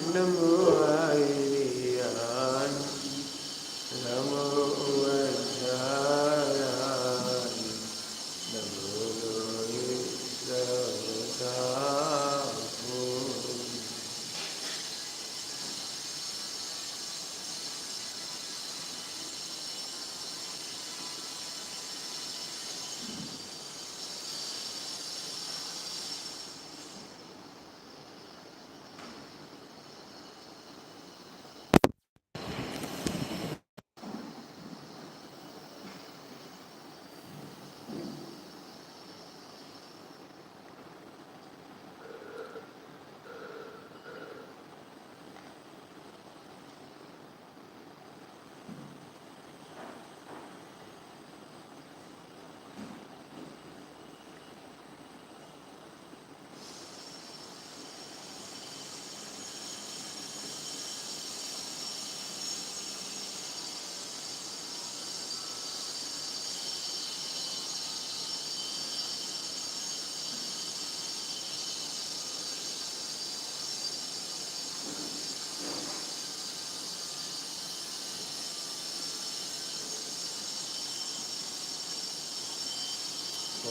नमो आर्यान नमो वज्रायान नमो लोहितवसाहुः।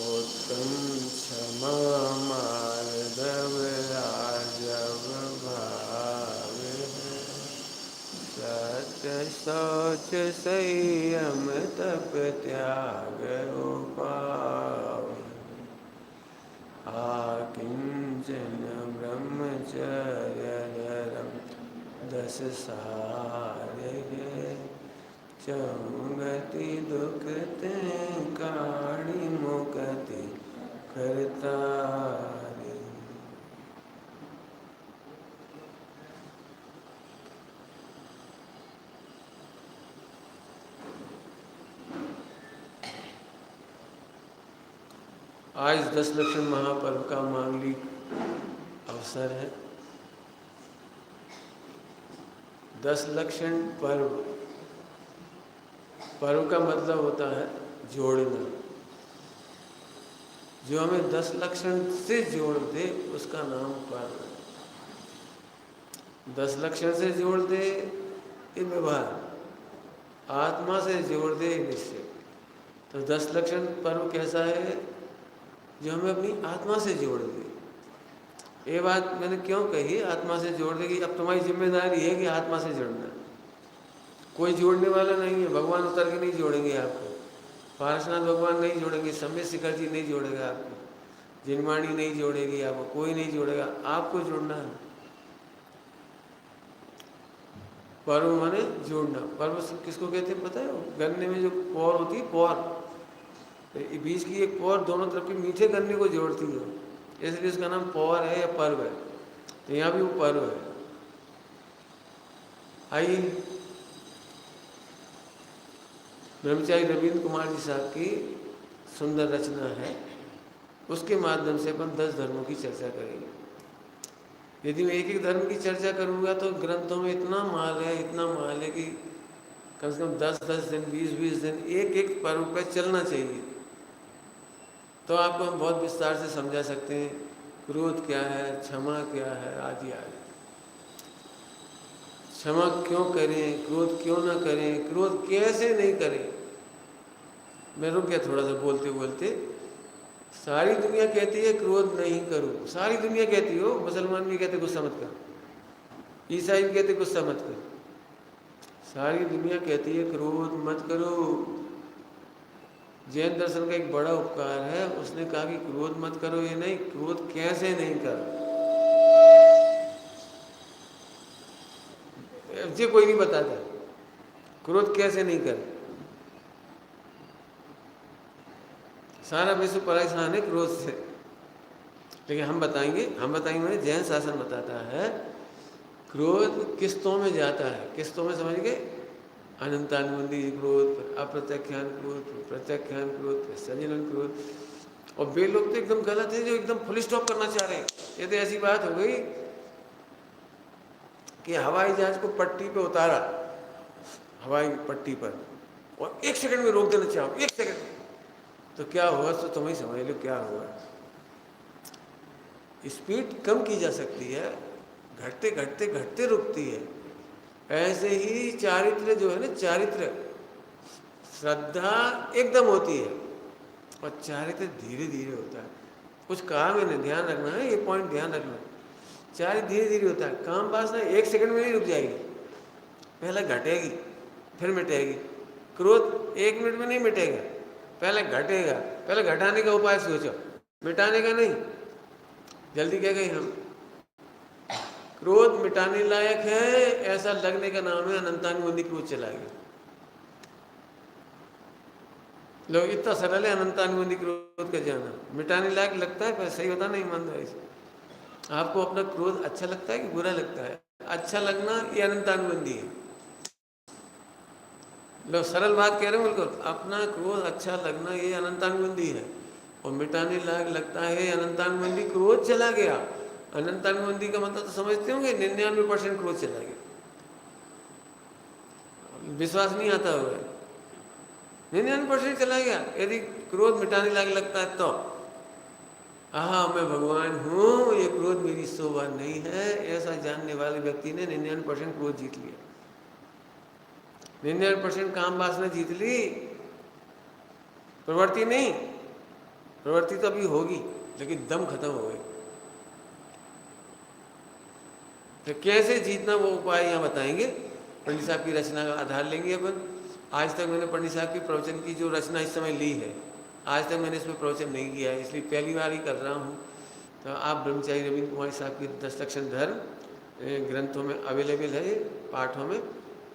उत्तम क्षमा मार्दव राजव भावे सत्य शौच संयम तप त्याग उपाय आकिंचन ब्रह्मचर्य धर्म दस सारे चौगति दुख ते काढ़ी मुक्ति करतारे। आज 10 लक्षण महापर्व का मांगलिक अवसर है। 10 लक्षण पर्व, पर्व का मतलब होता है जोड़ना। जो हमें 10 लक्षण से जोड़ दे उसका नाम पर्व है। 10 लक्षण से जोड़ दे ये व्यवहार, आत्मा से जोड़ दे निश्चय। तो 10 लक्षण पर्व कैसा है? जो हमें अपनी आत्मा से जोड़ दे। ये बात मैंने क्यों कही आत्मा से जोड़ देगी? अब तुम्हारी जिम्मेदारी है कि आत्मा से जुड़ना। कोई जोड़ने वाला नहीं है, भगवान उतर के नहीं जोड़ेंगे आपको, पारसनाथ भगवान नहीं जोड़ेंगे, सम्यक शिखर जी नहीं जोड़ेगा आपको, जिनवाणी नहीं जोड़ेगी आपको, कोई नहीं जोड़ेगा, आपको जुड़ना है। पर्व माने जोड़ना। पर्व किसको कहते हैं पता है? गन्ने में जो पौर होती है, पौर बीच की एक पौर दोनों तरफ के मीठे गन्ने को जोड़ती है, इसलिए उसका नाम पौर है या पर्व है। तो यहाँ भी वो पर्व है। आइए, ब्रह्मचारी रविंद्र कुमार जी साहब की सुंदर रचना है, उसके माध्यम से अपन 10 धर्मों की चर्चा करेंगे। यदि मैं एक एक धर्म की चर्चा करूँगा तो ग्रंथों में इतना माल है, इतना माल है कि कम से कम 10-10 दिन, 20-20 दिन एक एक पर्व पर चलना चाहिए। तो आपको हम बहुत विस्तार से समझा सकते हैं क्रोध क्या है, क्षमा क्या है, आदि आदि। क्षमा क्यों करें, क्रोध क्यों ना करें, क्रोध कैसे नहीं करें। मैं रुक गया थोड़ा सा बोलते बोलते। सारी दुनिया कहती है क्रोध नहीं करो, सारी दुनिया कहती हो, मुसलमान भी कहते गुस्सा मत करो, ईसाई भी कहते गुस्सा मत करो, सारी दुनिया कहती है क्रोध मत करो। जैन दर्शन का एक बड़ा उपकार है, उसने कहा कि क्रोध मत करो, ये नहीं, क्रोध कैसे नहीं करो। ये कोई नहीं बताता क्रोध कैसे नहीं करे। सारा विश्व परेशान है क्रोध से, लेकिन हम बताएंगे मैंने जैन शासन बताता है क्रोध किस्तों में जाता है। किस्तों में समझ गए? अनंतानुबंधी क्रोध, अप्रत्याख्यान क्रोध, प्रत्याख्यान क्रोध, सजनन क्रोध। और वे लोग तो एकदम गलत है जो एकदम फुल स्टॉप करना चाह रहे हैं। ये तो ऐसी बात हो गई कि हवाई जहाज को पट्टी पे उतारा, हवाई पट्टी पर, और 1 सेकंड में रोक देना चाहो, 1 सेकंड, तो क्या होगा? तो तुम ही समझ लो क्या होगा। स्पीड कम की जा सकती है, घटते घटते घटते रुकती है। ऐसे ही चारित्र जो है ना, चारित्र, श्रद्धा एकदम होती है और चारित्र धीरे धीरे होता है। कुछ कहा मैंने, ध्यान रखना है, ये पॉइंट ध्यान रखना। चारित्र धीरे धीरे होता है। काम वासना 1 सेकंड में नहीं रुक जाएगी, पहले घटेगी फिर मिटेगी। क्रोध 1 मिनट में नहीं मिटेगा, पहले घटेगा। पहले घटाने का उपाय सोचो, मिटाने का नहीं। जल्दी कह गए हम। क्रोध मिटाने लायक है, ऐसा लगने का नाम है अनंतानुबंधी क्रोध चला गया। लोग इतना सरल है अनंतानुबंधी क्रोध का जाना। मिटाने लायक लगता है पर सही होता नहीं, ईमानदारी से। आपको अपना क्रोध अच्छा लगता है कि बुरा लगता है? अच्छा लगना ये अनंतानुबंधी है। लो सरल बात कह रहे हो बिल्कुल। अपना क्रोध अच्छा लगना ये अनंतानुबंधी है, और मिटाने लायक लगता है अनंतानुबंधी क्रोध चला गया। अनंतानुबंधी का मतलब तो समझते होंगे, 99% क्रोध चला गया। विश्वास नहीं आता हुआ, 99% चला गया। यदि क्रोध मिटाने लायक लगता है तो आहा मैं भगवान हूँ, ये क्रोध मेरी शोभा नहीं है, ऐसा जानने वाले व्यक्ति ने 99% क्रोध जीत लिया। 99% काम वासना जीत ली, प्रवृत्ति नहीं। प्रवृत्ति तो अभी होगी लेकिन दम खत्म हो गई। तो कैसे जीतना वो उपाय यहाँ बताएंगे। पंडित साहब की रचना का आधार लेंगे अपन। आज तक मैंने पंडित साहब की प्रवचन की जो रचना इस समय ली है, आज तक मैंने इसमें प्रवचन नहीं किया है, इसलिए पहली बार ही कर रहा हूँ। तो आप ब्रह्मचारी रविंद्र कुमार साहब की 10 लक्षण धर्म ग्रंथों में अवेलेबल है, पाठों में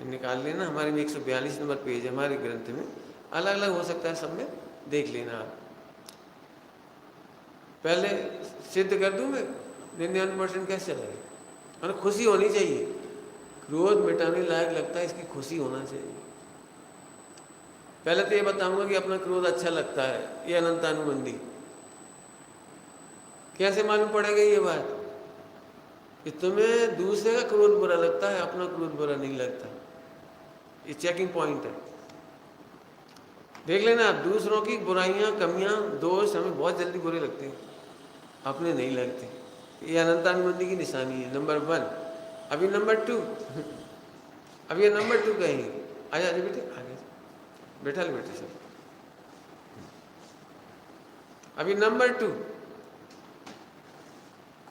निकाल लेना। हमारे में 142 नंबर पेज है हमारे ग्रंथ में, अलग अलग हो सकता है, सब में देख लेना आप। पहले सिद्ध कर दूँ मैं 99% कैसे चलेगा। और खुशी होनी चाहिए। क्रोध मिटाने लायक लगता है, इसकी खुशी होना चाहिए। पहले तो ये बताऊंगा कि अपना क्रोध अच्छा लगता है, ये अनंतानुबंधी। कैसे मालूम पड़ेगा ये बात कि तुम्हें दूसरे का क्रोध बुरा लगता है, अपना क्रोध बुरा नहीं लगता। ये चेकिंग पॉइंट है, देख लेना आप। दूसरों की बुराइयां, कमियां, दोष हमें बहुत जल्दी बुरे लगते हैं, अपने नहीं लगते। ये अनंतानुबंधी की निशानी है, नंबर 1। अभी नंबर 2 अब ये नंबर 2 कहेंगे। आजा बेटे, आगे बैठा ले बेटे सब। अभी नंबर 2,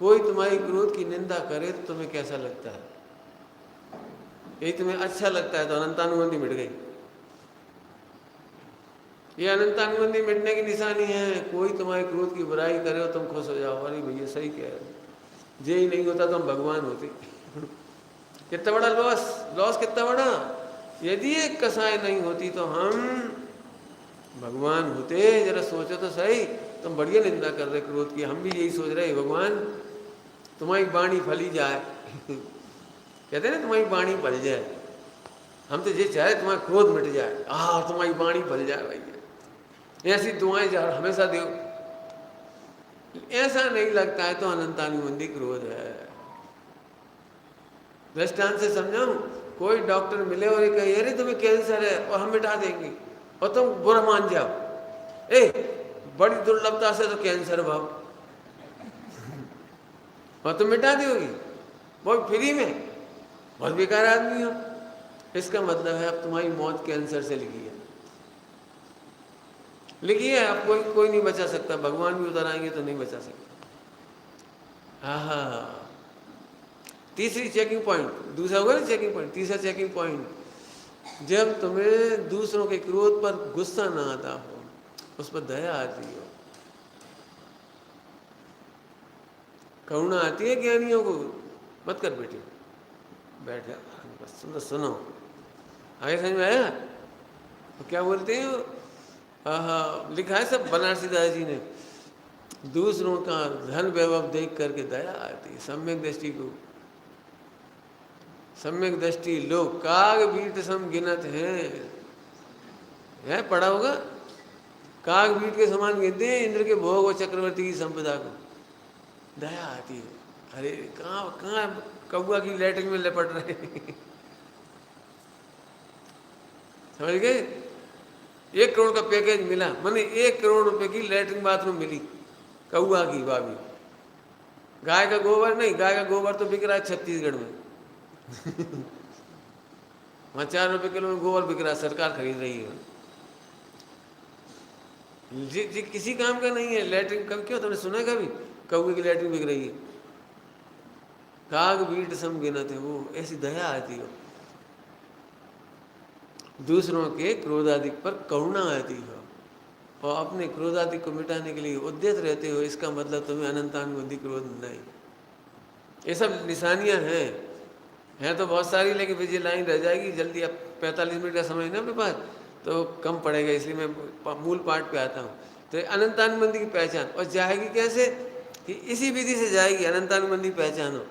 कोई तुम्हारी क्रोध की निंदा करे तो तुम्हें कैसा लगता है? यही तुम्हें अच्छा लगता है तो अनंतानुबंधी मिट गई। ये अनंतानुबंधी मिटने की निशानी है। कोई तुम्हारे क्रोध की बुराई करे और तुम खुश हो जाओ, अरे भैया सही कह रहे, जे ही नहीं होता तो हम भगवान होते। कितना बड़ा लॉस कितना बड़ा। यदि एक कसाई नहीं होती तो हम भगवान होते। जरा सोचो तो सही, तुम बढ़िया निंदा कर रहे क्रोध की, हम भी यही सोच रहे भगवान तुम्हारी वाणी फली जाए। कहते हैं ना तुम्हारी वाणी फल जाए। हम तो ये चाहे तुम्हारा क्रोध मिट जाए, तुम्हारी वाणी फल जाए भैया, ऐसी दुआएं जा हमेशा दो। ऐसा नहीं लगता है तो अनंतानुबंधी क्रोध है। दृष्टांत से समझाऊं, कोई डॉक्टर मिले और ये कहे अरे तुम्हें कैंसर है और हम मिटा देंगे, और तुम बुरा मान जाओ, बड़ी दुर्लभता से तो कैंसर भाव, और तुम मिटा दोगी वो फ्री में। बहुत बेकार आदमी हो। इसका मतलब है अब तुम्हारी मौत कैंसर से लिखी है, लिखी है। अब कोई नहीं बचा सकता, भगवान भी उधर आएंगे तो नहीं बचा सकता। हाँ, तीसरी चेकिंग पॉइंट, दूसरा होगा ना चेकिंग पॉइंट, तीसरा चेकिंग पॉइंट, जब तुम्हें दूसरों के क्रोध पर गुस्सा ना आता हो, उस पर दया आती हो, करुणा आती है ज्ञानियों को। मत कर बेटे, बैठ जा, बस सुनो। आगे समझ में आया? तो क्या बोलते हैं? लिखा है सब बनारसी दास जी ने, दूसरों का धन वैभव देख करके दया आती है। सम्यक दृष्टि को, सम्यक दृष्टि लोग काग बीट सम गिनत है पढ़ा होगा। काग बीट के समान गिनते हैं इंद्र के भोग और चक्रवर्ती की संपदा को। दया आती है। अरे कहाँ कौआ की लैट्रिन में लपट रहे। समझ गए? 1 करोड़ का पैकेज मिला, माने 1 करोड़ रुपए की लैट्रिन बाथरूम मिली, कौआ की भाभी। गाय का गोबर नहीं, गाय का गोबर तो बिक रहा है छत्तीसगढ़ में वहाँ 4 रुपये किलो में गोबर बिक रहा है, सरकार खरीद रही है। जी जी किसी काम का नहीं है। लैट्रिन कभी क्यों तुमने सुना है कभी कौवे की लैट्रिन बिक रही है? काग बीट सम गिनत है, वो ऐसी दया आती हो, दूसरों के क्रोधादिक पर करुणा आती हो और अपने क्रोधादिक को मिटाने के लिए उद्यत रहते हो, इसका मतलब तुम्हें अनंतानुबंधी क्रोध नहीं। ये सब निशानियां हैं तो बहुत सारी, लेकिन फिर ये लाइन रह जाएगी जल्दी। अब 45 मिनट का समय है ना अपने पास, तो कम पड़ेगा, इसलिए मैं मूल पाठ पे आता हूँ। तो अनंतानुबंधी की पहचान, और जाएगी कैसे कि इसी विधि से जाएगी अनंतानुबंधी पहचानो।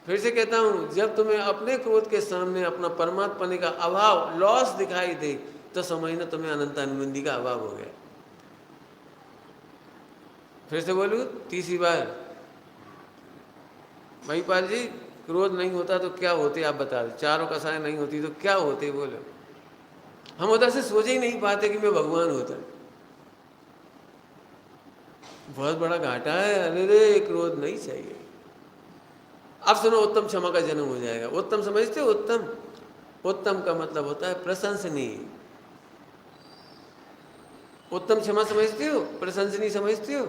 फिर से कहता हूँ, जब तुम्हें अपने क्रोध के सामने अपना परमात्मा का अभाव, लॉस दिखाई दे, तो समझना तुम्हें अनंतानुबंधी का अभाव हो गया। फिर से बोलूँ तीसरी बार, महिपाल जी क्रोध नहीं होता तो क्या होते आप बता दो। चारों कसाएं नहीं होती तो क्या होते बोलो। हम उधर से सोच ही नहीं पाते कि मैं भगवान होता। बहुत बड़ा घाटा है। अरे रे क्रोध नहीं चाहिए। अब सुनो, उत्तम क्षमा का जन्म हो जाएगा। उत्तम समझते हो? उत्तम, उत्तम का मतलब होता है प्रशंसनीय। उत्तम क्षमा समझते हो? प्रशंसनीय समझते हो?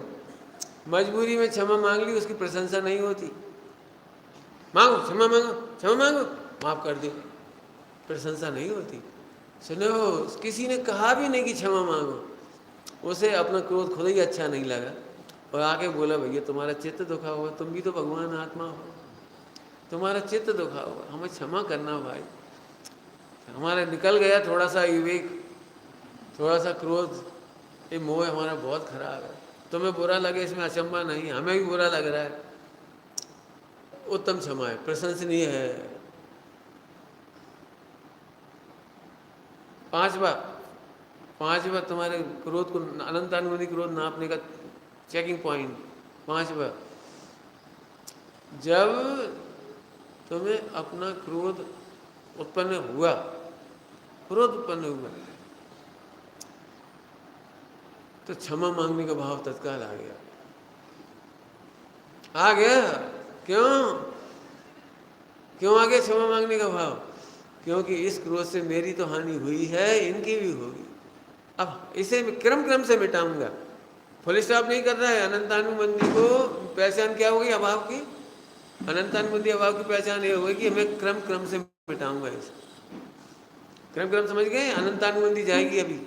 मजबूरी में क्षमा मांग ली, उसकी प्रशंसा नहीं होती। मांगो क्षमा, मांगो क्षमा, मांगो माफ कर दो, प्रशंसा नहीं होती। सुनो, किसी ने कहा भी नहीं कि क्षमा मांगो, उसे अपना क्रोध खुद ही अच्छा नहीं लगा और आके बोला भैया तुम्हारा चित्त दुखा हुआ, तुम भी तो भगवान आत्मा हो, तुम्हारा चित्त दुखा हुआ, हमें क्षमा करना भाई। हमारा निकल गया थोड़ा सा विवेक, थोड़ा सा क्रोध, ये मोह हमारा बहुत खराब है। तुम्हें बुरा लगे इसमें अचंभा नहीं, हमें भी बुरा लग रहा है। उत्तम क्षमा है, प्रशंसनीय है। पांचवा तुम्हारे क्रोध को, अनंतानुबंधी क्रोध नापने का चेकिंग पॉइंट। पांचवा, जब तुम्हें अपना क्रोध उत्पन्न हुआ, क्रोध उत्पन्न हुआ, तो क्षमा मांगने का भाव तत्काल आ गया। आ गया। क्यों क्यों आ गया क्षमा मांगने का भाव? क्योंकि इस क्रोध से मेरी तो हानि हुई है, इनकी भी होगी। अब इसे क्रम क्रम से मिटाऊंगा। फुल स्टॉप नहीं कर रहा है। अनंतानुबंधी को पहचान क्या होगी? अभाव की। अनंतानुबंधी अभाव की पहचान ये होगी कि मैं क्रम क्रम से मिटाऊंगा इसे। क्रम क्रम समझ गए? अनंतानुबंधी जाएगी अभी,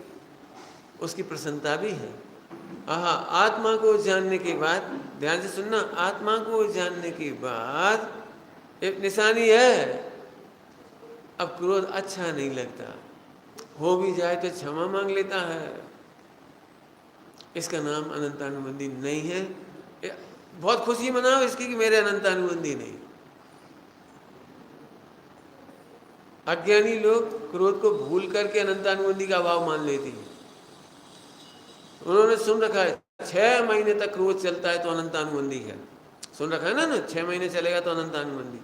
उसकी प्रसन्नता भी है। आहा, आत्मा को जानने के बाद, ध्यान से सुनना, आत्मा को जानने के बाद एक निशानी है, अब क्रोध अच्छा नहीं लगता, हो भी जाए तो क्षमा मांग लेता है। इसका नाम अनंतानुबंधी नहीं है। बहुत खुशी मनाओ इसकी कि मेरे अनंतानुबंधी नहीं। अज्ञानी लोग क्रोध को भूल करके अनंतानुबंधी का अभाव मान लेते हैं। उन्होंने सुन रखा है 6 महीने तक क्रोध चलता है तो अनंतानुबंधी है। सुन रखा है ना 6 महीने चलेगा तो अनंतानुबंधी।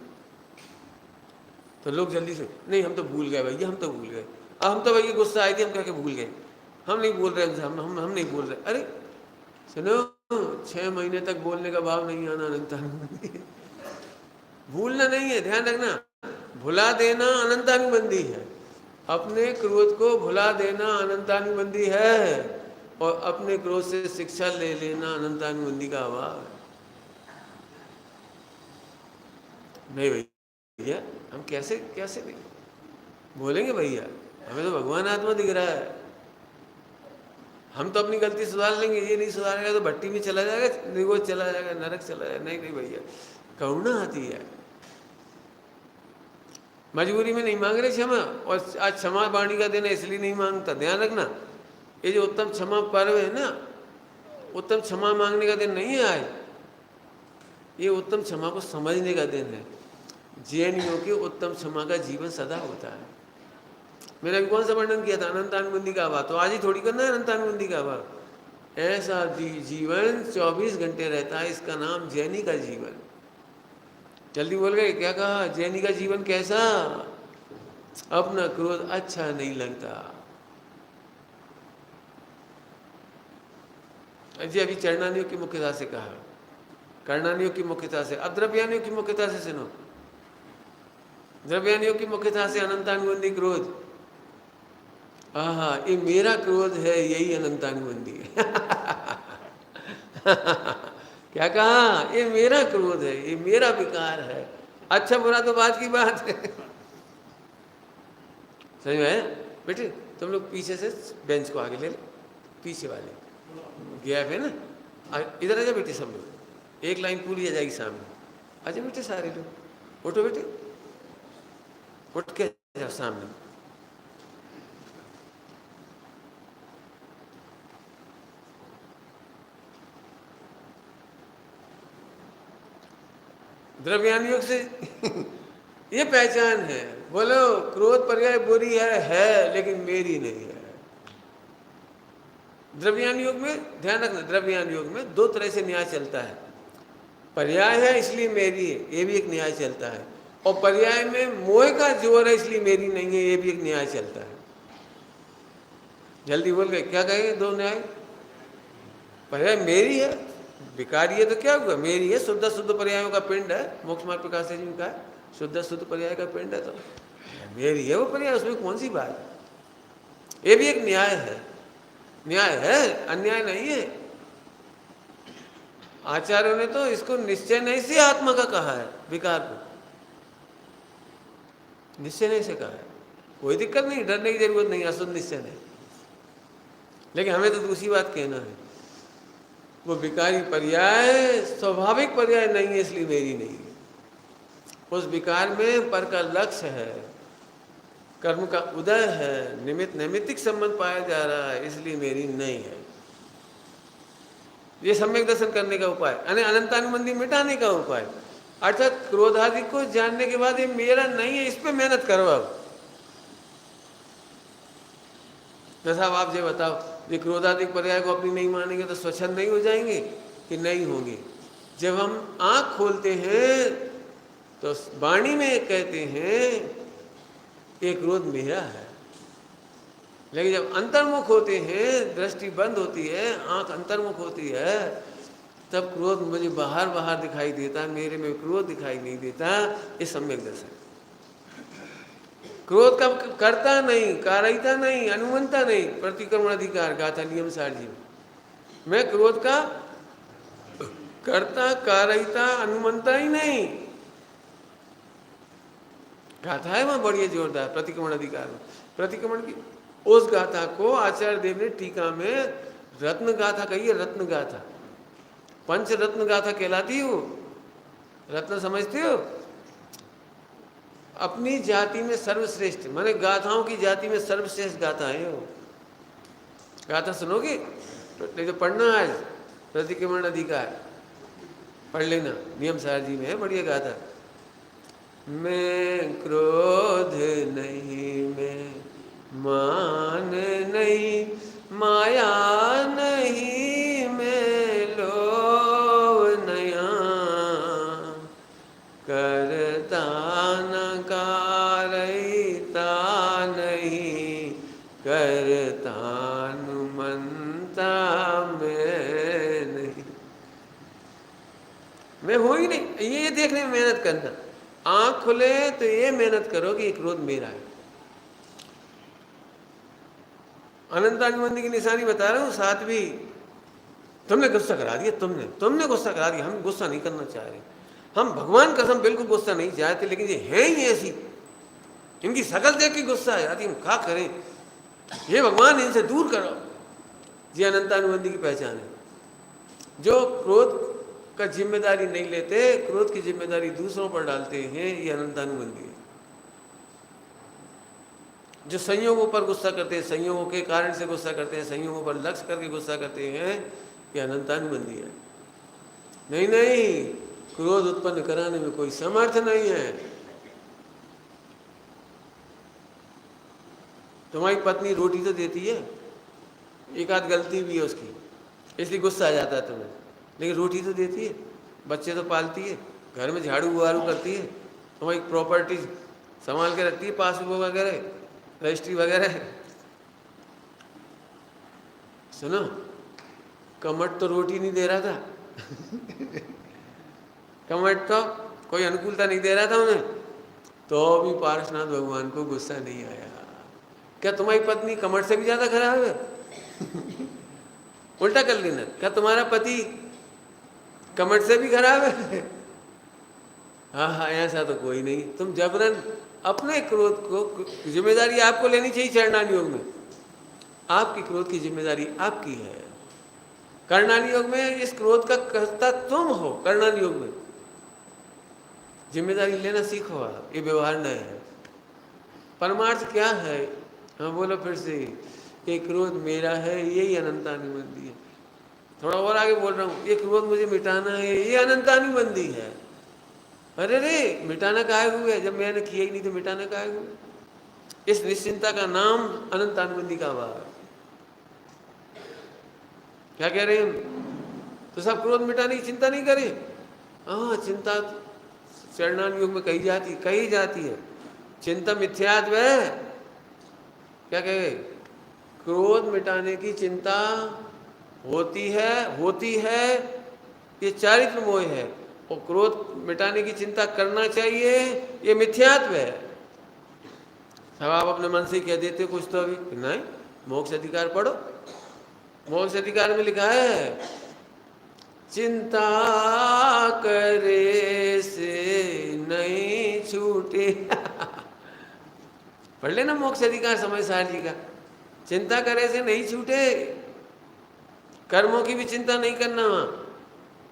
तो लोग जल्दी से, नहीं हम तो भूल गए भैया, हम तो भूल गए, हम तो भैया गुस्सा आई थी, हम कह के भूल गए, हम नहीं बोल रहे, हम नहीं बोल रहे। अरे सुनो, 6 महीने तक बोलने का भाव नहीं आना अनंतानुबंधी। भूलना नहीं है, ध्यान रखना। भुला देना अनंतानुबंधी है। अपने क्रोध को भुला देना अनंतानुबंधी है, और अपने क्रोध से शिक्षा ले लेना अनंतानुबंधी का अभाव है। नहीं भैया, हम कैसे कैसे नहीं बोलेंगे भैया, हमें तो भगवान आत्मा दिख रहा है, हम तो अपनी गलती सुधार लेंगे, ये नहीं सुधारेगा तो भट्टी में चला जाएगा, निगोज चला जाएगा, नरक चला जाएगा। नहीं नहीं भैया, करुणा आती है। मजबूरी में नहीं मांग रहे क्षमा, और आज क्षमा वाणी का दिन है इसलिए नहीं मांगता। ध्यान रखना, ये जो उत्तम क्षमा पर्व है ना, उत्तम क्षमा मांगने का दिन नहीं है आज, ये उत्तम क्षमा को समझने का दिन है। जैनियों के उत्तम क्षमा का जीवन सदा होता है। मैंने अभी कौन सा वर्णन किया था? अनंतानुबंधी का अभाव। तो आज ही थोड़ी करना है अनंतानुबंधी का अभाव। ऐसा जीवन 24 घंटे रहता है, इसका नाम जैनी का जीवन। जल्दी बोल गए, क्या कहा? जैनी का जीवन कैसा? अपना क्रोध अच्छा नहीं लगता। अजय अभी चरणानियों की मुख्यता से कहा, कर्णानियों की मुख्यता से। अब द्रव्यानियों की मुख्यता से सुनो। द्रव्यानियों की मुख्यता से अनंतानुबंधी क्रोध। हाँ, ये मेरा क्रोध है, यही अनंतानुबंधी है। क्या कहा? ये मेरा क्रोध है, ये मेरा विकार है। अच्छा बुरा तो बात की बात है। समझ में आया बेटे? तुम लोग पीछे से बेंच को आगे ले लो, पीछे वाले गैप है ना, इधर आ जाओ बेटे सब लोग, एक लाइन पूरी आ जाएगी सामने। आ जाओ बेटे सारे लोग, उठो बेटे, उठ के जाओ सामने। द्रव्यान योग से ये पहचान है। बोलो क्रोध पर्याय बुरी है लेकिन मेरी नहीं है। द्रव्यान योग में ध्यान रखना, द्रव्यान योग में दो तरह से न्याय चलता है। पर्याय है इसलिए मेरी है, ये भी एक न्याय चलता है। और पर्याय में मोह का जोर है इसलिए मेरी नहीं है, ये भी एक न्याय चलता है। जल्दी बोल गए, क्या कहेंगे दो न्याय? पर्याय मेरी है, विकारी है तो क्या हुआ? मेरी है, शुद्ध शुद्ध पर्यायों का पिंड है। मोक्ष मार्ग प्रकाश जी का शुद्ध शुद्ध पर्याय का पिंड है, तो मेरी है वो पर्याय, उसमें कौन सी बात है? ये भी एक न्याय है, न्याय है, अन्याय नहीं है। आचार्यों ने तो इसको निश्चय नहीं से आत्मा का कहा है, विकार को निश्चय नहीं से कहा है। कोई दिक्कत नहीं, डरने की जरूरत नहीं, अशुद्ध निश्चय नहीं। लेकिन हमें तो दूसरी बात कहना है, वो विकारी पर्याय स्वाभाविक पर्याय नहीं है इसलिए मेरी नहीं है। उस विकार में पर का लक्ष्य है, कर्म का उदय है, निमित्त नैमित्तिक संबंध पाया जा रहा है, इसलिए मेरी नहीं है। ये सम्यक दर्शन करने का उपाय, यानी अनंतानुबंधी मिटाने का उपाय। अर्थात क्रोधादि को जानने के बाद ये मेरा नहीं है, इस पे मेहनत करो। अब साहब आप ये बताओ, ये क्रोधादि पर्याय को अपनी नहीं मानेंगे तो स्वच्छंद नहीं हो जाएंगे कि नहीं होंगे? जब हम आंख खोलते हैं तो वाणी में कहते हैं ये क्रोध मेरा है, लेकिन जब अंतर्मुख होते हैं, दृष्टि बंद होती है, आंख अंतर्मुख होती है, तब क्रोध मुझे बाहर बाहर दिखाई देता, मेरे में क्रोध दिखाई नहीं देता। ये सम्यक दर्शन। क्रोध का करता नहीं, कारयिता नहीं, अनुमंता नहीं, प्रतिक्रमण अधिकार गाथा नियम 60 जी। मैं क्रोध का करता, कारयिता, अनुमंता ही नहीं। गाथा है वहां बढ़िया जोरदार, प्रतिक्रमण अधिकार में। प्रतिक्रमण की उस गाथा को आचार्य देव ने टीका में रत्न गाथा कही है, रत्न गाथा। पंच रत्न गाथा कहलाती हो। रत्न समझते हो? अपनी जाति में सर्वश्रेष्ठ, माने गाथाओं की जाति में सर्वश्रेष्ठ गाथा है वो। गाथा सुनोगे? नहीं तो पढ़ना आज प्रतिक्रमण अधिकार पढ़ लेना, नियम 60 जी में है बढ़िया गाथा। मैं क्रोध नहीं, मैं मान नहीं, माया नहीं, मैं लोभ नया, करता न कारयिता नहीं, करता अनुमंता मैं नहीं। मैं हो ही नहीं, ये देखने में मेहनत करना। आंख खुले तो ये मेहनत करो कि क्रोध मेरा है। अनंतानुबंधी की निशानी बता रहा हूं। सातवीं, तुमने गुस्सा करा दिया, तुमने गुस्सा करा दिया। हम गुस्सा नहीं करना चाह रहे, हम भगवान कसम बिल्कुल गुस्सा नहीं चाहते, लेकिन ये है ही ऐसी, इनकी शकल देख के गुस्सा आ जाती। हम क्या करें, ये भगवान इनसे दूर करो। ये अनंतानुबंधी की पहचान है। जो क्रोध का जिम्मेदारी नहीं लेते, क्रोध की जिम्मेदारी दूसरों पर डालते हैं, ये अनंतानुबंधी है। जो संयोगों पर गुस्सा करते हैं, संयोगों के कारण से गुस्सा करते हैं, संयोगों पर लक्ष्य करके गुस्सा करते हैं, ये अनंतानुबंधी है। नहीं नहीं, क्रोध उत्पन्न कराने में कोई समर्थ नहीं है। तुम्हारी पत्नी रोटी तो देती है, एक आध गलती भी है उसकी, इसलिए गुस्सा आ जाता है तुम्हें, लेकिन रोटी तो देती है, बच्चे तो पालती है, घर में झाड़ू वाड़ू करती है, तुम्हारी प्रॉपर्टी संभाल के रखती है, पासबुक वगैरह, रजिस्ट्री वगैरह। सुनो, कमट तो रोटी नहीं दे रहा था। कमठ तो कोई अनुकूलता नहीं दे रहा था उन्हें, तो भी पार्श्वनाथ भगवान को गुस्सा नहीं आया। क्या तुम्हारी पत्नी कमठ से भी ज्यादा खराब है? उल्टा कर लेना, क्या तुम्हारा पति कमठ से भी खराब है? हाँ हाँ, ऐसा तो कोई नहीं। तुम जबरन अपने क्रोध को, जिम्मेदारी आपको लेनी चाहिए चरणान योग में। आपकी क्रोध की जिम्मेदारी आपकी है। कर्णान योग में इस क्रोध का कर्ता तुम हो। कर्णान योग में जिम्मेदारी लेना सीखो आप, ये व्यवहार न है। परमार्थ क्या है? हाँ बोलो फिर से, ये क्रोध मेरा है, यही अनंतानुबंधी है। थोड़ा और आगे बोल रहा हूँ, ये क्रोध मुझे मिटाना है, ये अनंतानुबंधी है। अरे रे, मिटाना काहे हुए? जब मैंने किया ही नहीं तो मिटाना काहे हुए? इस निश्चिंता का नाम अनंतानुबंधी का भाव है। क्या कह रहे हैं? तो सब क्रोध मिटाने की चिंता नहीं करें। हाँ, चिंता चरणान योग में कही जाती है। चिंता मिथ्यात्व है। क्या कहे? क्रोध मिटाने की चिंता होती है, ये चारित्र मोह है। और क्रोध मिटाने की चिंता करना चाहिए, ये मिथ्यात्व है। अब आप अपने मन से कह देते हो कुछ तो अभी नहीं। मोक्ष अधिकार पढ़ो, मोक्ष अधिकार में लिखा है, चिंता करे से नहीं छूटे। पढ़ लेना मोक्ष अधिकार समय सार जी का। चिंता करे से नहीं छूटे। कर्मों की भी चिंता नहीं करना,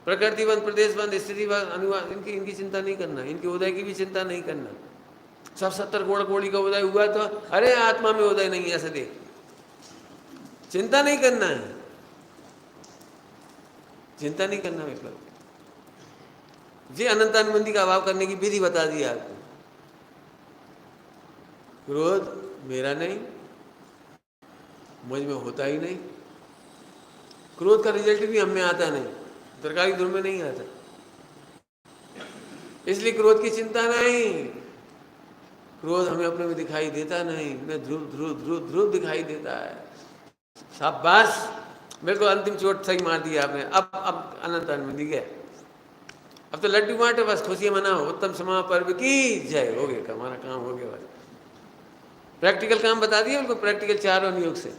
प्रकृति बंद, प्रदेश बंद, स्थिति बंद, अनुवाद, इनकी चिंता नहीं करना, इनके उदय की भी चिंता नहीं करना। सब 70 कोड़ी का उदय हुआ तो अरे आत्मा में उदय नहीं, ऐसे देख, चिंता नहीं करना है, चिंता नहीं करना। मतलब जी अनंतानुबंधी का अभाव करने की विधि बता दी आपको। क्रोध मेरा नहीं, मुझ में होता ही नहीं। क्रोध का रिजल्ट भी हम में आता नहीं, तरकारी धुन में नहीं आता, इसलिए क्रोध की चिंता नहीं। क्रोध हमें अपने में दिखाई देता नहीं, मैं ध्रुव ध्रुव ध्रुव ध्रुव दिखाई देता है। शाबाश, बिल्कुल अंतिम चोट सही मार दी आपने। अब अनंतानुबंधी गया, अब तो लड्डू बांटो, बस खुशियां मनाओ। उत्तम समा पर्व की जय। हो गया, हमारा काम हो गया। बस प्रैक्टिकल काम बता दिया उनको, प्रैक्टिकल चारों नियोग से।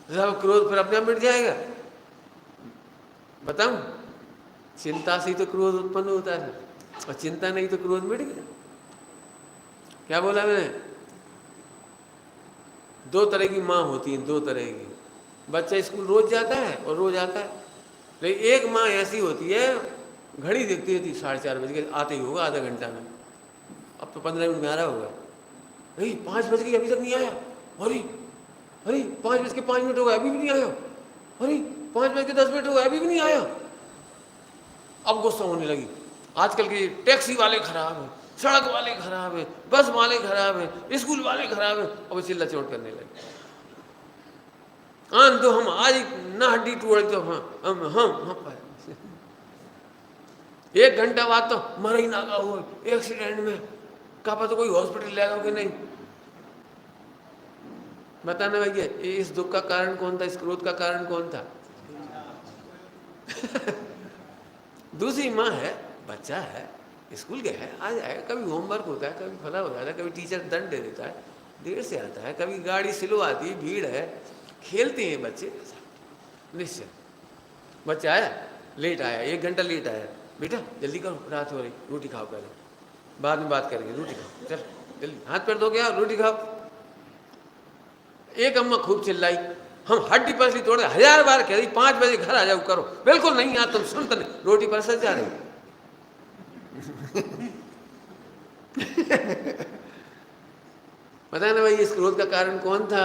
सब क्रोध फिर अपने आप मिट जाएगा। बताऊं, चिंता से ही तो क्रोध उत्पन्न होता है, और चिंता नहीं तो क्रोध मिट गया। क्या बोला मैंने? दो तरह की माँ होती है, दो तरह की। बच्चा स्कूल रोज जाता है और रोज आता है, लेकिन एक माँ ऐसी होती है, घड़ी देखती रहती, 4:30 बजे आते ही होगा आधा घंटा में, अब तो 15 मिनट में आ रहा होगा। नहीं 5 बज गए अभी तक नहीं आया, अरे अरे 5 बज के 5 मिनट हो गए अभी भी नहीं आया, अरे 5 बज के 10 मिनट हो गए अभी भी नहीं आया। अब गुस्सा होने लगी, आजकल के टैक्सी वाले खराब हैं, सड़क वाले खराब हैं, बस वाले खराब हैं, स्कूल वाले खराब हैं। अब चिल्ला चोट करने लगे। आन तो हम आज ना हड्डी टूट तो हम एक घंटा बाद तो मर ही नागा हुआ एक्सीडेंट में, कहा पता कोई हॉस्पिटल ले जाओगे नहीं। बताना भैया, इस दुख का कारण कौन था? इस क्रोध का कारण कौन था? दूसरी माँ है, बच्चा है, स्कूल गया है, आ जाएगा, कभी होमवर्क होता है, कभी फला हो जाता है, कभी टीचर दंड दे देता है, देर से आता है, कभी गाड़ी स्लो आती है, भीड़ है, खेलते हैं बच्चे। निश्चय बच्चा आया, लेट आया, 1 घंटा लेट आया, बेटा जल्दी करो, रात हो रही, रोटी खाओ पहले, बाद में बात करेंगे, रोटी खाओ, चल जल्दी हाथ पैर धो गया, रोटी खाओ। एक अम्मा खूब चिल्लाई, हम हड्डी पसली तोड़े, 1000 बार कह रही 5 बजे घर आ जाओ, करो, बिल्कुल नहीं यार, तुम सुनते नहीं, रोटी पर सज जा रही। पता ना भाई, इस क्रोध का कारण कौन था?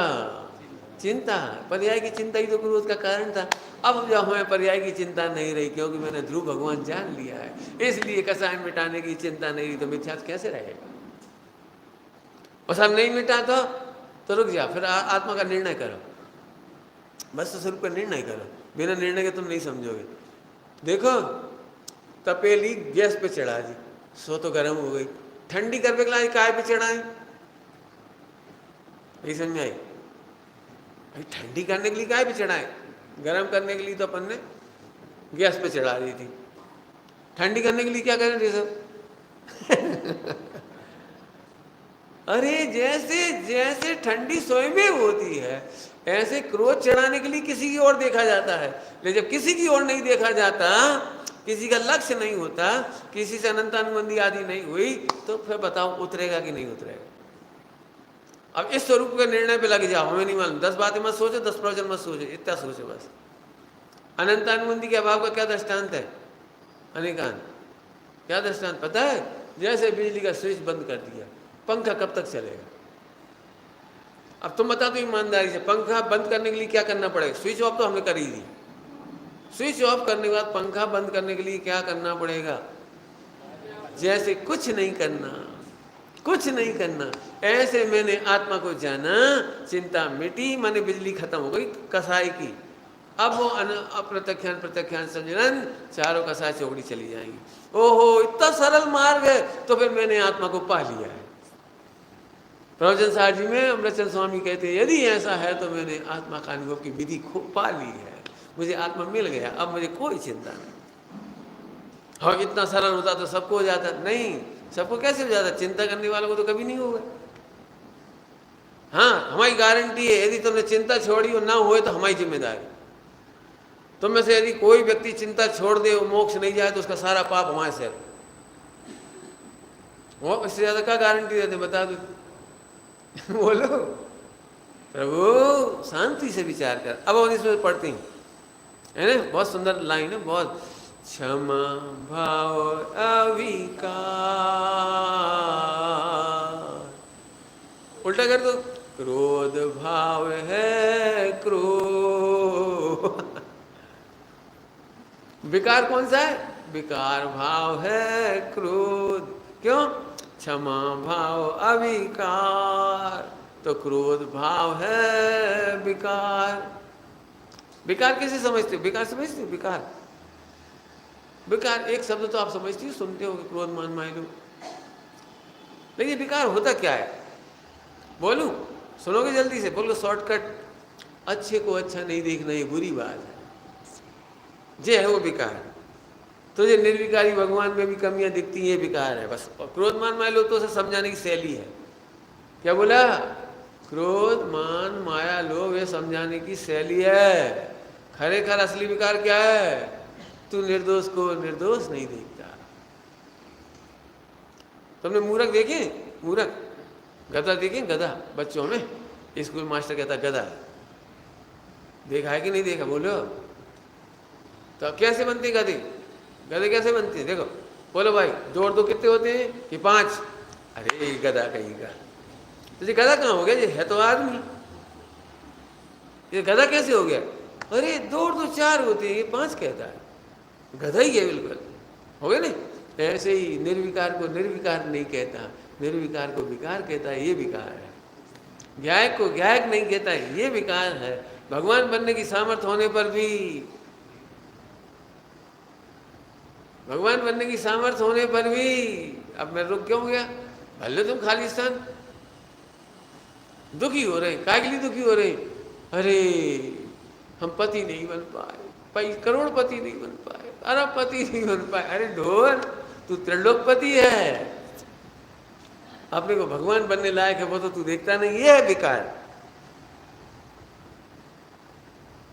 चिंता। पर्याय की चिंता ही तो क्रोध का कारण था। अब जब हमें पर्याय की चिंता नहीं रही, क्योंकि मैंने ध्रुव भगवान जान लिया है, इसलिए कसाय मिटाने की चिंता नहीं रही, तो मिथ्यात्व कैसे रहेगा? और सब नहीं मिटा तो रुक जा, फिर आत्मा का निर्णय करो, बस तो स्वरूप का निर्णय करो। बिना निर्णय के तुम नहीं समझोगे। देखो, तपेली गैस पे चढ़ा दी, सो तो गर्म हो गई, ठंडी करने के लिए काय पे चढ़ाए? नहीं समझ आई? ठंडी करने के लिए काय पे चढ़ाए? गर्म करने के लिए तो अपन ने गैस पे चढ़ा दी थी, ठंडी करने के लिए क्या करें ऋषभ? अरे जैसे जैसे ठंडी स्वयं में होती है, ऐसे क्रोध चढ़ाने के लिए किसी की ओर देखा जाता है। लेकिन जब किसी की ओर नहीं देखा जाता, किसी का लक्ष्य नहीं होता, किसी से अनंतानुबंधी आदि नहीं हुई, तो फिर बताओ उतरेगा कि नहीं उतरेगा? अब इस स्वरूप के निर्णय पे लग जाओ, हमें नहीं मालूम, 10 बातें मत सोचो, 10 प्रवचन मत सोचो, इतना सोचो बस। अनंतानुबंधी के अभाव का क्या दृष्टांत है? अनेकांत। क्या दृष्टांत पता है? जैसे बिजली का स्विच बंद कर दिया, पंखा कब तक चलेगा? अब तुम बता दो ईमानदारी से, पंखा बंद करने के लिए क्या करना पड़ेगा? स्विच ऑफ तो हमने कर ही दी, स्विच ऑफ करने के बाद पंखा बंद करने के लिए क्या करना पड़ेगा? जैसे कुछ नहीं करना, कुछ नहीं करना, ऐसे मैंने आत्मा को जाना, चिंता मिटी, माने बिजली खत्म हो गई कसाई की। अब वो अप्रत्यक्षान प्रत्यक्षान समझन, चारों कसाई चौकड़ी चली जाएंगी। ओहो इतना सरल मार्ग है, तो फिर मैंने आत्मा को पा लिया है। प्रवचन सार जी में अमृतचंद स्वामी कहते हैं, यदि ऐसा है तो मैंने आत्मा का अनुभव की विधि खूब पा ली है, मुझे आत्मा मिल गया, अब मुझे कोई चिंता नहीं। हाँ इतना सरल होता तो सबको हो जाता, नहीं, सबको कैसे हो जाता? चिंता करने वालों को तो कभी नहीं होगा। हाँ हमारी गारंटी है, यदि तुमने चिंता छोड़ी और ना हुए तो हमारी जिम्मेदारी। तुम में से यदि कोई व्यक्ति चिंता छोड़ दे, वो मोक्ष नहीं जाए, तो उसका सारा पाप हमारे से। वो इससे ज्यादा क्या गारंटी देते, बता दो? बोलो प्रभु, शांति से विचार कर। अब हम इसमें पढ़ते हैं, है ना, बहुत सुंदर लाइन है, बहुत। क्षमा भाव अविकार, उल्टा कर दो, क्रोध भाव है क्रोध। विकार कौन सा है? विकार भाव है क्रोध। क्यों? क्षमा भाव अविकार, तो क्रोध भाव है विकार। विकार कैसे समझते हो? विकार समझते हो? विकार, विकार एक शब्द तो आप समझते हो, सुनते हो, क्रोध मान मायलू, लेकिन विकार होता क्या है? बोलूं? सुनोगे जल्दी से, बोलो शॉर्टकट। अच्छे को अच्छा नहीं देखना, ये बुरी बात है, ये है वो विकार। तुझे निर्विकारी भगवान में भी कमियां दिखती हैं, विकार है बस। और क्रोध मान माया लो तो उसे समझाने की शैली है। क्या बोला? क्रोध मान माया लोभ ये समझाने की शैली है। खरेखर असली विकार क्या है? तू निर्दोष को निर्दोष नहीं देखता। तुमने मूर्ख देखे? मूर्ख गधा देखे? गधा बच्चों में स्कूल मास्टर कहता गधा, देखा है कि नहीं देखा? बोलो तो कैसे बनते गधे? गधे कैसे बनते हैं? देखो, बोलो भाई, जोड़ दो कितने होते हैं? कि 5। अरे गधा कहीं का, तो ये गधा कहाँ हो गया? ये है तो आदमी, ये गधा कैसे हो गया? अरे जोड़ दो 4 होते हैं, ये 5 कहता है, गधा ही है बिल्कुल, हो गया नहीं? ऐसे ही निर्विकार को निर्विकार नहीं कहता, निर्विकार को विकार कहता है, ये विकार है। ज्ञायक को ज्ञायक नहीं कहता है, ये विकार है। भगवान बनने की सामर्थ्य होने पर भी, भगवान बनने की सामर्थ्य होने पर भी, अब मैं रुक क्यों गया? भले तुम खालिस्तान दुखी हो रहे हैं, काय के लिए दुखी हो रहे हैं? अरे हम पति नहीं बन पाए, करोड़पति नहीं बन पाए, अरबपति नहीं बन पाए। अरे ढोर, तू त्रिलोकपति है, अपने को भगवान बनने लायक है वो तो तू देखता नहीं। ये है विकार।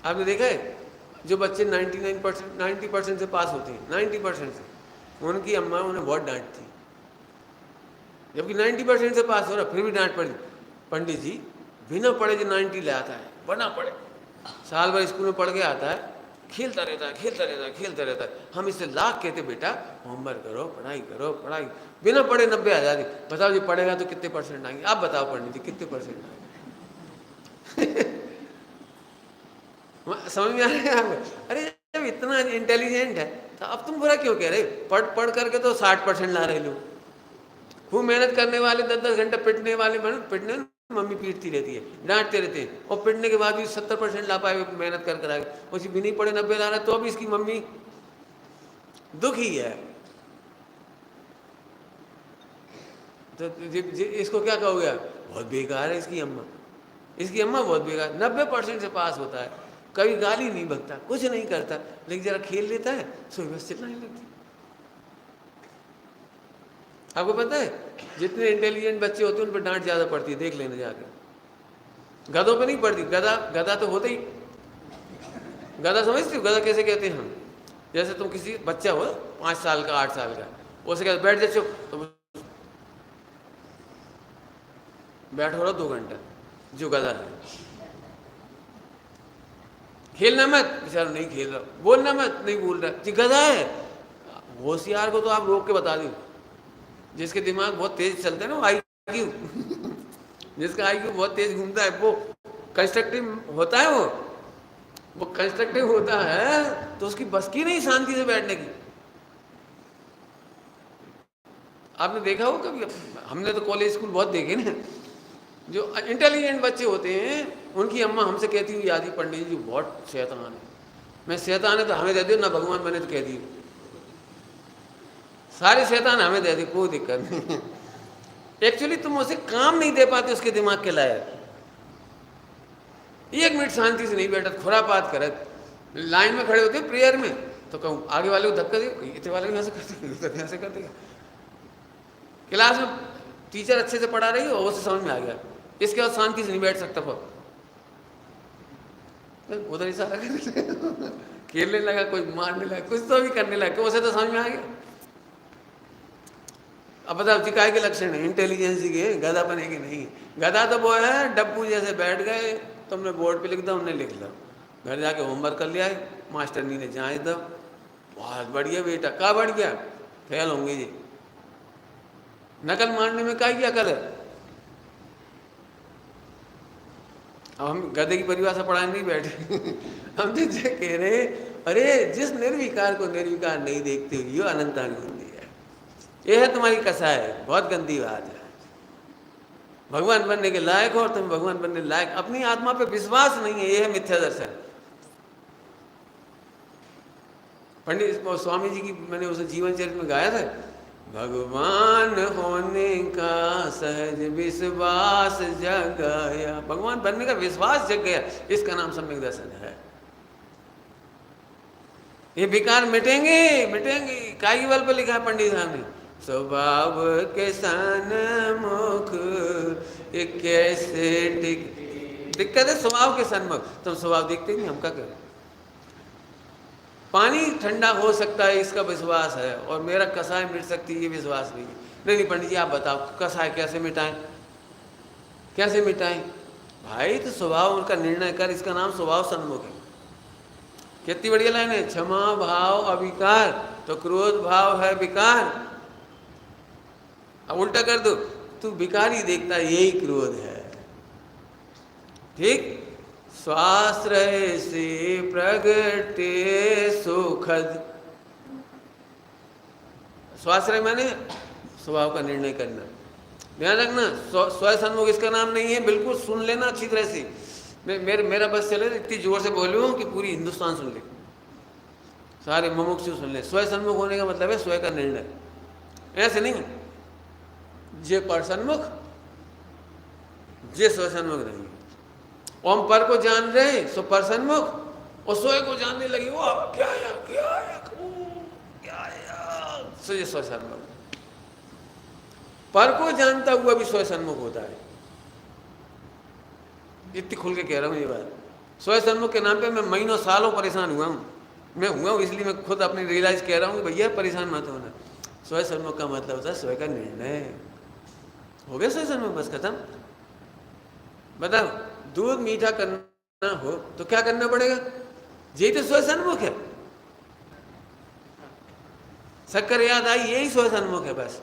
आपने देखा है जो बच्चे 99% 90% से पास होते हैं, 90% से, उनकी अम्मा उन्हें बहुत डांटती, जबकि 90% से पास हो रहा फिर भी डांट पड़ी। पंडित जी बिना पढ़े जो 90 ले आता है, बना पढ़े, साल भर स्कूल में पढ़ के आता है, खेलता रहता है, खेलता रहता है, खेलता रहता है। हम इससे लाख कहते बेटा होमवर्क करो, पढ़ाई करो, पढ़ाई, बिना पढ़े 90 आ जाती। बताओ जी पढ़ेगा तो कितने % आएंगे? आप बताओ पंडित जी कितने % आएंगे? समझ में आ रहा है आपको? अरे जब इतना इंटेलिजेंट है तो अब तुम बुरा क्यों कह रहे? पढ़ पढ़ करके तो 60% ला रहे लोग। खूब मेहनत करने वाले 10-10 घंटे पिटने वाले, पिटने मम्मी पीटती रहती है, डांटते रहते हैं, और पिटने के बाद भी 70% ला पाए, मेहनत कर कर आगे, उसी भी नहीं पढ़े 90 ला रहा है, तो अब इसकी मम्मी दुखी है। तो इसको क्या कहोगे? बहुत बेकार है इसकी अम्मा, इसकी अम्मा बहुत बेकार। 90% से पास होता है, कभी गाली नहीं बकता, कुछ नहीं करता, लेकिन जरा खेल लेता है सो बस चिल्लाने लगती। आपको पता है जितने इंटेलिजेंट बच्चे होते हैं उन पर डांट ज्यादा पड़ती है, देख लेना जाके। गधों पे नहीं पड़ती। गधा गधा तो होता ही, गधा समझते हो गधा कैसे कहते हैं हम? जैसे तुम किसी बच्चा हो 5 साल का 8 साल का, उसे कहते बैठ जा चुप, तो बैठ हो रहा 2 घंटा, जो गधा है। खेलना मत, बेचारा नहीं खेल रहा, बोलना मत, नहीं बोल रहा, जी गधा है। होशियार को तो आप रोक के बता दो, जिसके दिमाग बहुत तेज चलते हैं ना, वो IQ जिसका IQ बहुत तेज घूमता है, वो कंस्ट्रक्टिव होता है, वो कंस्ट्रक्टिव होता है, तो उसकी बस की नहीं शांति से बैठने की। आपने देखा हो कभी? हमने तो कॉलेज स्कूल बहुत देखे ना, जो इंटेलिजेंट बच्चे होते हैं उनकी अम्मा हमसे कहती हुई याद ही पंडित जी बहुत शैतान है। मैं शैतान है तो हमें दे दो ना, भगवान बने तो कह दी, सारे शैतान हमें दे दे, कोई दिक्कत नहीं। एक्चुअली तुम उसे काम नहीं दे पाते उसके दिमाग के लायक। 1 मिनट शांति से नहीं बैठा, खुरापात करत, लाइन में खड़े होते प्रेयर में, तो कहूँ आगे वाले को धक्का दे, इतने वाले को यहाँ से करते, यहाँ से कर देगा। क्लास में टीचर अच्छे से पढ़ा रही हो, वो से समझ में आ गया, इसके बाद शांति से नहीं बैठ सकता, उधर इशारा करने खेलने लगा, कोई मारने लगा, कुछ तो भी करने लगा, उसे तो समझ में आ गया। अब बताओ जी काय के लक्षण है? इंटेलिजेंसी के, गधा बने की नहीं। गधा तो वो है डब्बू जैसे बैठ गए, तुमने बोर्ड पे लिख दो, हमने लिख लो, घर जाके होमवर्क कर लिया है, मास्टरनी ने जांच दो, बहुत बढ़िया बेटा, का बढ़ गया, फेल होंगे जी। नकल मारने में का क्या अकल है? अब हम गधे की परिभाषा पढ़ाने नहीं बैठे हम तो कह रहे अरे जिस निर्विकार को निर्विकार नहीं देखते ये अनंतानुबंधी है, यह है तुम्हारी कसा है, बहुत गंदी बात है। भगवान बनने के लायक हो और तुम भगवान बनने लायक, अपनी आत्मा पे विश्वास नहीं है, यह है मिथ्या दर्शन। पंडित स्वामी जी की मैंने उसे जीवन चरित्र में गाया था, भगवान होने का सहज विश्वास जग गया, भगवान बनने का विश्वास जग गया, इसका नाम सम्यक दर्शन है। ये विकार मिटेंगे मिटेंगे, काई बल पर लिखा है पंडित साहब ने, स्वभाव के सन्मुख कैसे दिक्कत है, स्वभाव के सन्मुख, तुम स्वभाव देखते नहीं, हम क्या करें? पानी ठंडा हो सकता है इसका विश्वास है, और मेरा कसाय मिट सकती है ये विश्वास नहीं है। नहीं पंडित जी आप बताओ कसाय कैसे मिटाएं, कैसे मिटाएं? भाई तो स्वभाव उनका निर्णय कर, इसका नाम स्वभाव सन्मुख है। कितनी बढ़िया लाइन है, क्षमा भाव अविकार तो क्रोध भाव है विकार। अब उल्टा कर दो, तू विकार ही देखता है, यही क्रोध है। ठीक, स्वाश्रय से प्रगटे सुखद, स्वाश्रय माने स्वभाव का निर्णय करना, ध्यान रखना। स्व सन्मुख इसका नाम नहीं है, बिल्कुल सुन लेना अच्छी तरह से। मेरा बस चले इतनी जोर से बोलूँ कि पूरी हिंदुस्तान सुन ले, सारे मुमुक्षु सुन ले। स्व सन्मुख होने का मतलब है स्वयं का निर्णय, ऐसे नहीं जे पर सन्मुख जे स्व सन्मुख नहीं। ओम पर को जान रहे सो पर सन्मुख, और स्वयं को जानने लगी वो क्या आया क्या आया क्या आया, सो ये स्व सन्मुख। पर को जानता हुआ भी स्व सन्मुख होता है, इतनी खुल के कह रहा हूँ ये बात। स्व सन्मुख के नाम पे मैं महीनों सालों परेशान हुआ हूँ, मैं हुआ हूँ इसलिए मैं खुद अपनी रियलाइज कह रहा हूँ कि भैया परेशान मत होना। स्व सन्मुख का मतलब होता है स्वयं का निर्णय। हो गया स्व सन्मुख, बस खत्म। बताओ दूध मीठा करना हो तो क्या करना पड़ेगा? यही तो स्व सन्मुख है। शक्कर याद आई, यही स्व सन्मुख है। बस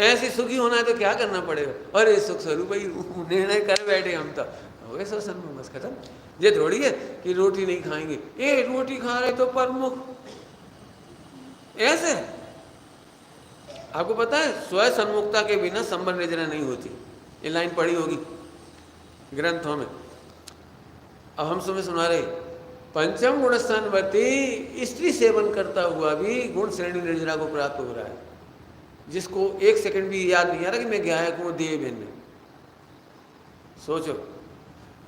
ऐसे सुखी होना है तो क्या करना पड़ेगा? अरे सुख स्वरूप ही निर्णय कर बैठे हम तो, हो गए स्व सन्मुख, बस खत्म। ये थोड़ी है कि रोटी नहीं खाएंगे, ये रोटी खा रहे तो प्रमुख, ऐसे। आपको पता है स्व सन्मुखता के बिना संबंध रचना नहीं होती, ये लाइन पढ़ी होगी ग्रंथों में। अब हम तुम्हें सुना रहे, पंचम गुण स्थानवर्ती स्त्री सेवन करता हुआ भी गुण श्रेणी निर्जरा को प्राप्त हो रहा है, जिसको 1 सेकंड भी याद नहीं आ रहा कि मैं गायक हूं देव भिन्न। सोचो,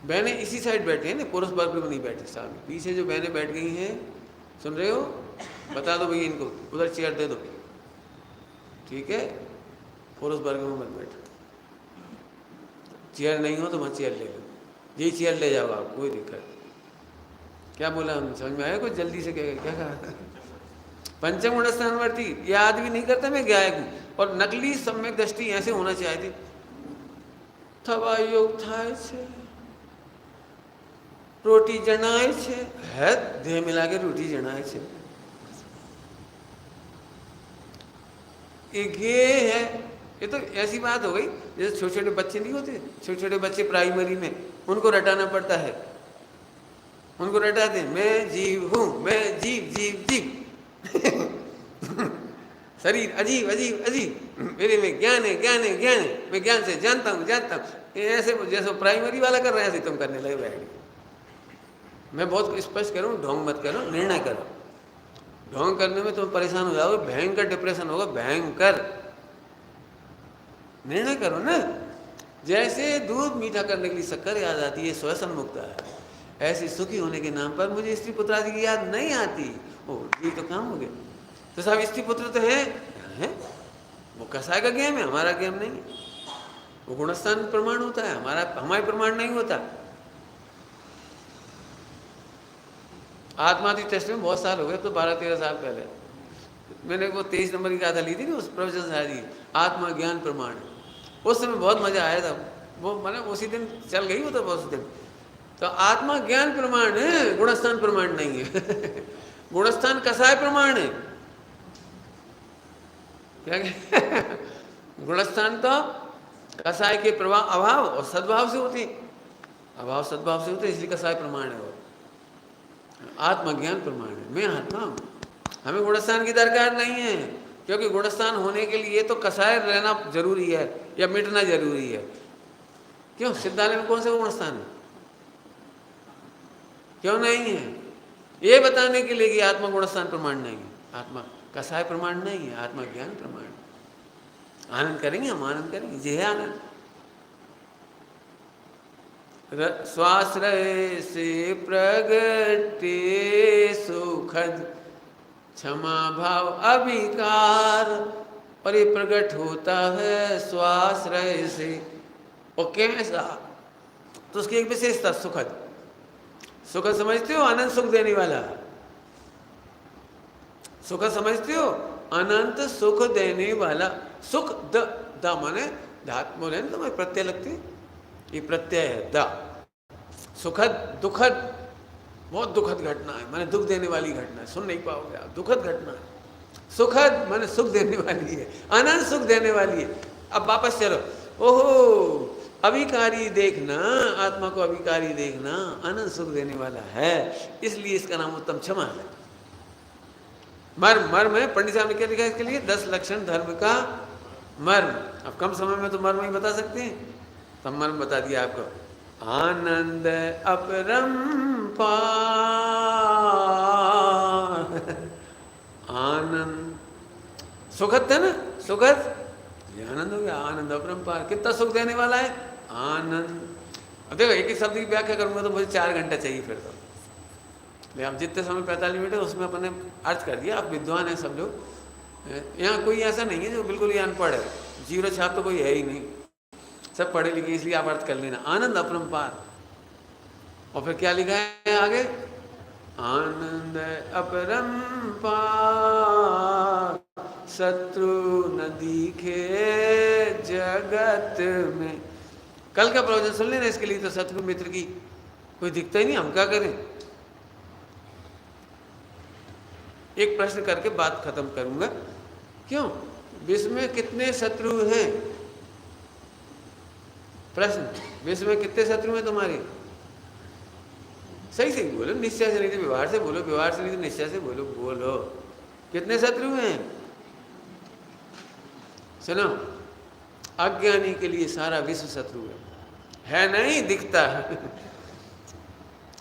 बहनें इसी साइड बैठे हैं ना, पुरुष वर्ग में नहीं बैठे सामने, पीछे जो बहनें बैठ गई हैं, सुन रहे हो, बता दो भैया इनको, उधर चेयर दे दो, ठीक है, पुरुष वर्ग में मत बैठो, चेयर नहीं हो तो वहाँ चेयर ले लो, यही चेयर ले जाओ आप, कोई दिक्कत। क्या बोला हम, समझ में आया कुछ जल्दी से, क्या कहा? पंचम गुण स्थानवर्ती, याद भी नहीं करता मैं गायक हूँ, और नकली सम्यक दृष्टि ऐसे होना चाहिए। थवा योग थाय छे, रोटी जनाए छे, है देह मिला के रोटी जनाए छे, एक ये है। ये तो ऐसी बात हो गई जैसे छोटे छोटे बच्चे नहीं होते, छोटे छोटे बच्चे प्राइमरी में, उनको रटाना पड़ता है, उनको रटाते हैं, मैं जीव हूं, मैं जीव जीव जीव शरीर अजीब अजीब अजीब, मेरे में ज्ञान है ज्ञान है ज्ञान है, मैं ज्ञान से जानता हूँ जानता हूँ, ऐसे जैसे प्राइमरी वाला कर रहे हैं ऐसे तुम करने लगे बैठ। मैं बहुत स्पष्ट करूँ, ढोंग मत करो, निर्णय करो, ढोंग करने में तुम परेशान हो जाओगे, भयंकर डिप्रेशन होगा, भयंकर। निर्णय करो ना, जैसे दूध मीठा करने के लिए शक्कर याद आती है, श्वसन मुक्त है, ऐसे सुखी होने के नाम पर मुझे स्त्री पुत्र आदि की याद नहीं आती। ओ ये तो काम हो गया, तो साहब स्त्री पुत्र तो है, वो कसाय का गेम है, हमारा गेम नहीं है, वो गुणस्थान प्रमाण होता है, हमारे प्रमाण नहीं होता। आत्मादि टेस्ट में बहुत साल हो गए, तो 12-13 साल पहले मैंने वो 23 नंबर की गाथा ली थी ना, उस प्रोफेसर साहब जी, आत्मा ज्ञान प्रमाण, उस समय बहुत मजा आया था, वो मैंने उसी दिन चल गई वो तो उस दिन। तो आत्मा ज्ञान प्रमाण है, गुणस्थान प्रमाण नहीं है गुणस्थान कसाय प्रमाण है, क्या गुणस्थान तो कसाय के प्रभाव अभाव और सद्भाव से होते, अभाव सद्भाव से होते, इसलिए कसाय प्रमाण है वो। आत्मज्ञान प्रमाण है, मैं आत्मा हूँ, हमें गुणस्थान की दरकार नहीं है, क्योंकि गुणस्थान होने के लिए तो कसाय रहना जरूरी है या मिटना जरूरी है। क्यों सिद्धालय में कौन सा गुणस्थान है, क्यों नहीं है? ये बताने के लिए कि आत्मा गुणस्थान प्रमाण नहीं है, आत्मा कसाय प्रमाण नहीं है, आत्मा ज्ञान प्रमाण। आनंद करेंगे हम, आनंद करेंगे, जी है आनंद। स्वाश्रय से प्रगटे सुखद क्षमा भाव अभिकार, और ये प्रकट होता है स्वाश्रय से। और कैसा, तो उसकी एक विशेषता सुखद, सुखद समझते हो, अनंत सुख देने वाला, सुखद समझते हो, अनंत सुख देने वाला। सुख द माने धात बोले तो मैं प्रत्यय लगती, ये प्रत्यय है द। सुखद दुखद, बहुत दुखद घटना है, मैंने दुख देने वाली घटना है, सुन नहीं पाओगे आप, दुखद घटना है। सुखद मैंने सुख देने वाली है, अनंत सुख देने वाली है। अब वापस चलो, ओहो अभिकारी देखना, आत्मा को अभिकारी देखना, अनंत सुख देने वाला है, इसलिए इसका नाम उत्तम क्षमा है। मर्म, मर्म है, पंडित साहब ने क्या लिखा है इसके लिए, 10 लक्षण धर्म का मर्म। अब कम समय में तो मर्म ही बता सकते हैं, तब मर्म बता दिया आपको। आनंद अपरंपार, आनंद सुखद था ना, सुखद ये आनंद हो गया, आनंद अपरंपार, कितना सुख देने वाला है आनंद। अब देखो एक ही शब्द की व्याख्या करूंगा तो मुझे 4 घंटा चाहिए फिर तो, हम जितने समय 45 मिनट है उसमें अपने अर्थ कर दिया। आप विद्वान हैं सब लोग, यहाँ कोई ऐसा नहीं है जो बिल्कुल ही अनपढ़ है, जीरो छाप तो कोई है ही नहीं, सब पढ़े लिखे, इसलिए आप अर्थ कर लेना। आनंद अपरंपार, और फिर क्या लिखा है आगे, आनंद अपरंपार शत्रु न दिखे जगत में। कल का प्रवचन सुन लेना इसके लिए, तो शत्रु मित्र की कोई दिखता ही नहीं, हम क्या करें। एक प्रश्न करके बात खत्म करूंगा, क्यों विश्व में कितने शत्रु हैं? प्रश्न, विश्व में कितने शत्रु हैं तुम्हारे? सही से बोलो, निश्चय से नहीं तो व्यवहार से बोलो, व्यवहार से नहीं तो निश्चय से बोलो, बोलो कितने शत्रु हैं? सुनो, अज्ञानी के लिए सारा विश्व शत्रु है नहीं दिखता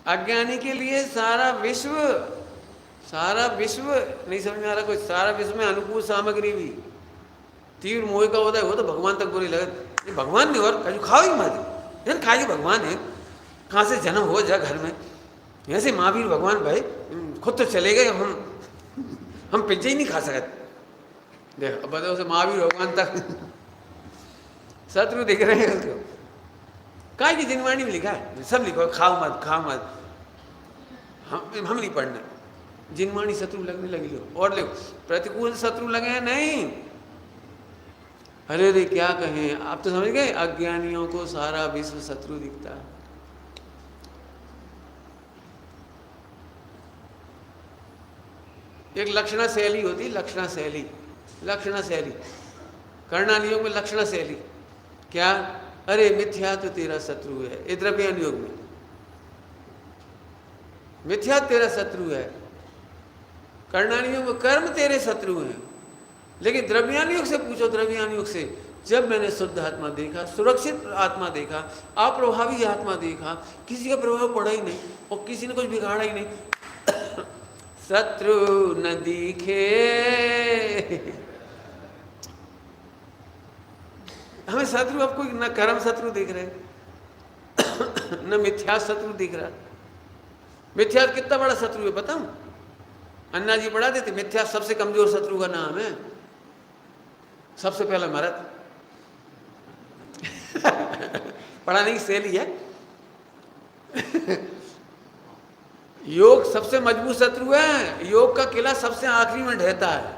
अज्ञानी के लिए सारा विश्व नहीं समझ में आ रहा कुछ, सारा विश्व में अनुकूल सामग्री भी, तीव्र मोह का होता है वो तो भगवान तक बुरी लगे, भगवान नहीं और खाओ ही मत, खाई भगवान है, कहाँ से जन्म हो जा घर में। ऐसे महावीर भगवान भाई खुद तो चले गए, हम पिज्जा ही नहीं खा सकते। देखो अब बताओ, उसे महावीर भगवान तक शत्रु दिख रहे हैं उसको। काय की जिनवाणी में लिखा है, सब लिखो, खाओ मत खाओ मत, हम नहीं पढ़ना। जिनवाणी शत्रु लगने लगी लो, और देखो प्रतिकूल शत्रु लगे हैं नहीं। अरे रे क्या कहें, आप तो समझ गए, अज्ञानियों को सारा विश्व शत्रु दिखता है। एक लक्षणा शैली होती, लक्षणा शैली, लक्षणा शैली कर्णानियोग में लक्षणा शैली क्या, अरे मिथ्या तो तेरा शत्रु है। ये द्रव्यान योग में मिथ्या तेरा शत्रु है, कर्णानि योग में कर्म तेरे शत्रु हैं। लेकिन द्रव्यान योग से पूछो, द्रव्यान योग से, जब मैंने शुद्ध आत्मा देखा, सुरक्षित आत्मा देखा, अप्रभावी आत्मा देखा, किसी का प्रभाव पड़ा ही नहीं और किसी ने कुछ बिगाड़ा ही नहीं, शत्रु न दिखे। हमें शत्रु अब कोई न कर्म शत्रु दिख रहे न मिथ्या शत्रु दिख रहा। मिथ्या कितना बड़ा शत्रु है बताऊं, अन्ना जी पढ़ा देते, मिथ्या सबसे कमजोर शत्रु का नाम है। सबसे पहला मरद पढ़ाने की शैली है। योग सबसे मजबूत शत्रु है, योग का किला सबसे आखिरी में ढहता है,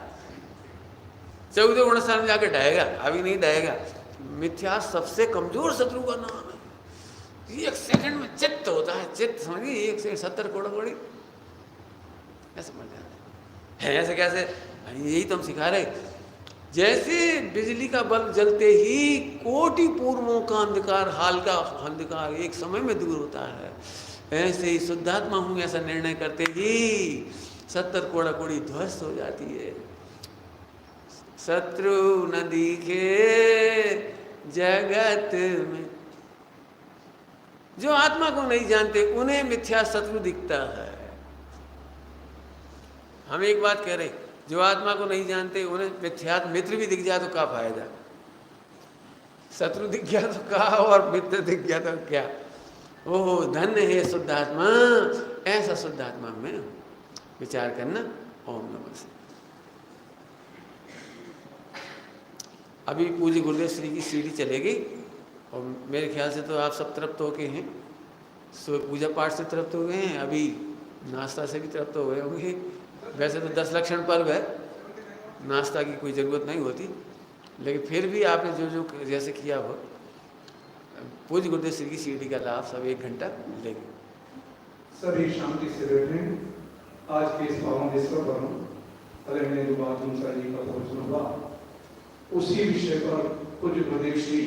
14 साल में जाके ढहेगा, अभी नहीं ढहेगा। मिथ्या सबसे कमजोर शत्रु का नाम है। एक सेकंड में चित्त होता है, चित्त समझिए, एक से 70 कोड़ी ऐसे मर जाता है। ऐसे कैसे, यही तो हम सिखा रहे। जैसे बिजली का बल्ब जलते ही कोटि पूर्वों का अंधकार, हाल का अंधकार एक समय में दूर होता है, ऐसे ही शुद्धात्मा हूँ ऐसा निर्णय करते ही 70 कोड़ी ध्वस्त हो जाती है। शत्रु न दिखे जगत में। जो आत्मा को नहीं जानते उन्हें मिथ्या शत्रु दिखता है। हम एक बात कह रहे, जो आत्मा को नहीं जानते उन्हें मिथ्या मित्र भी दिख जाए तो क्या फायदा, शत्रु दिख गया तो क्या और मित्र दिख गया तो क्या। ओह धन्य है शुद्ध आत्मा, ऐसा शुद्ध आत्मा में विचार करना। ओम नमः शिवाय। अभी पूज्य गुरुदेव श्री की सीढ़ी चलेगी और मेरे ख्याल से तो आप सब तृप्त होके हैं, पूजा पाठ से तृप्त हो गए हैं, अभी नाश्ता से भी तृप्त हो गए होंगे। वैसे तो 10 लक्षण पर्व है, नाश्ता की कोई ज़रूरत नहीं होती, लेकिन फिर भी आपने जो जो जैसे किया हो, पूज्य गुरुदेव श्री की सीढ़ी का लाभ सब 1 घंटा लेंगे। सभी शांति से बैठें। आज के इस पावन दिवस पर अगर मैंने जो बात उनका जी का प्रवचन हुआ, उसी विषय पर पूज्य गुरुदेव श्री